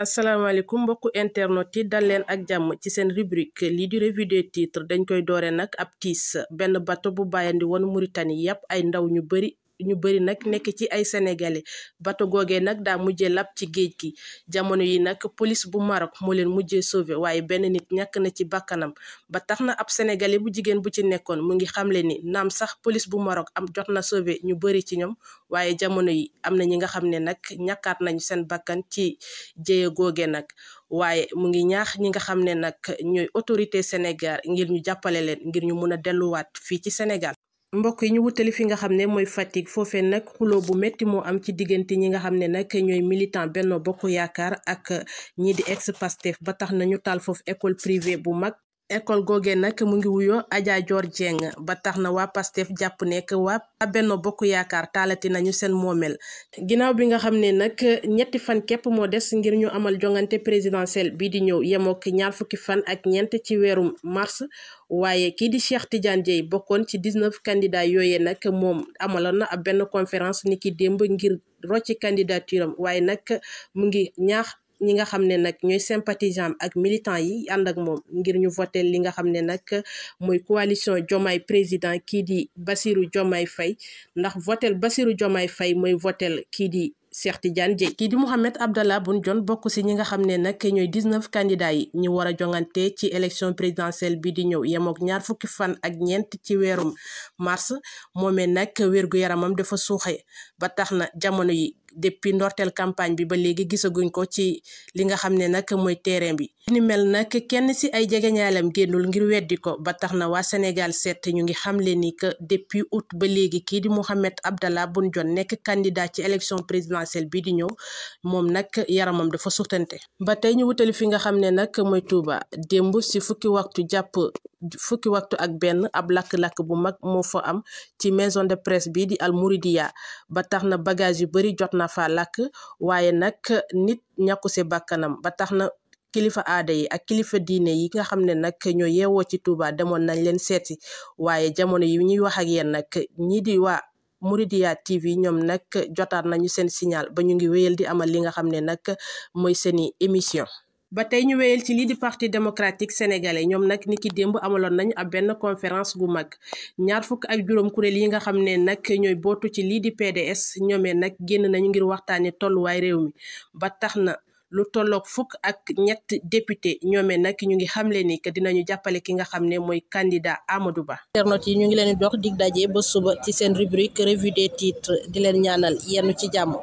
asalaamaaleykum mbokku internet yi dal leen ak jàmm ci seen rubrique lii di revue des titres dañ koy doore nag ab tiis benn bato bu bàyyandi woon Mauritanie yàpp ay ndaw ñu bëri nag nekk ci ay sénégalais bato googee nag daa mujjee lab ci géej gi jamono yi nag police bu Maroc moo leen mujjee sauvé waaye benn nit ñàkk na ci bakkanam ba tax na ab sénégalais bu jigéen bu ci nekkoon mu ngi xamle ni naam sax police bu Maroc am jot na sauvé ñu bëri ci ñoom waaye jamono yi am na ñi nga xam ne nag ñàkkaat nañu seen bakkan ci jéye googe nag waaye mu ngi ñaax ñi nga xam ne nag ñooy autorité Sénégal ngir ñu jàppale leen ngir ñu mun a delluwaat fii ci Sénégal. mbokk yi ñu wutali fi nga xam ne mooy Fatick foofee nag xuloo bu metti moo am ci diggante ñi nga xam ne nag ñooy militant Benno Bokk Yaakaar ak ñii di ex Pastef ba tax na ñu taal foofu école privée bu mag. école googee nag mu ngi wuyoo Adja Dior Dieng ba tax na waa Pastef jàpp nekk waa Benno Bokk Yaakaar taalati nañu seen moomeel ginnaaw bi nga xam ne nag ñetti fan képp moo des ngir ñu amal jongante présidentielle bii di ñëw yemook 20 fan ak ñeent ci weerum mars waaye kii di Cheikh Tidiane Dièye bokkoon ci 19 candidats yooyee nag moom amaloon na ab benn conférence ni ki démb ngir rocci candidature am waaye nag mu ngi ñaax ñi nga xam ne nag ñooy sympathisant ak militant yi ànd ak moom ngir ñu voté li nga xam ne nag mooy coalition Diomaye président kii di Bassirou Diomaye Faye ndax votel Bassirou Diomaye Faye mooy votel kii di Cheikh Tidiane Dièye kii di Mohamed Abdallah Boun Dionne bokk si ñi nga xam ne nag ñooy 19 candidats yi ñu war a jongante ci élection présidentielle bi di ñëw yemook 20 fan ak ñeent ci weerum mars moomee nag wér-gu-yaramam dafa suuxe ba tax na jamono yi depuis ndorteel campagne bi ba léegi gisaguñ ko ci li nga xam ne nag mooy terrain bi ni mel nag kenn ci ay jegeñaalam génnul ngir weddi ko ba tax na waa Sénégal 7 ñu ngi xamle ni que depuis août ba léegi kii di Mohamed Abdallah Boun Dionne nekk candidat ci élection présidentielle bi di ñëw moom nag yaramam dafa suutante ba tey ñu wutali fi nga xam ne nag mooy Touba démb ci fukki waxtu ak benn ab lakk-lakk bu mag moo fa am ci maison de presse bi di Al Mouridiya ba tax na bagage yu bari jot na fa lakk waaye nag nit ñàkku si bakkanam ba tax na kilifa aada yi ak kilifa diine yi nga xam ne nag ñoo yeewoo ci Touba demoon nañ leen seeti waaye jamono yi ñuy wax ak yéen nag ñii di waa Mouridiya TV ñoom nag jotaat nañu seen signal ba ñu ngi wéyal di amal li nga xam ne nag mooy seeni émission ba tey ñu wéyal ci lii di parti démocratique sénégalais ñoom nag niki démb amaloon nañu ab benn conférence gu mag 25 kuréel yi nga xam ne nag ñooy bootu ci lii di PDS ñoomee nag génn nañu ngir waxtaane tolluwaay réew mi ba tax na lu tolloog 13 député ñoomee nag ñu ngi xamle ni que dinañu jàppale ki nga xam ne mooy candidat Amadou Ba. internautes yi ñu ngi leen di jox dig daje ba suba ci seen rubrique revue des titres di leen ñaanal yenn ci jàmm.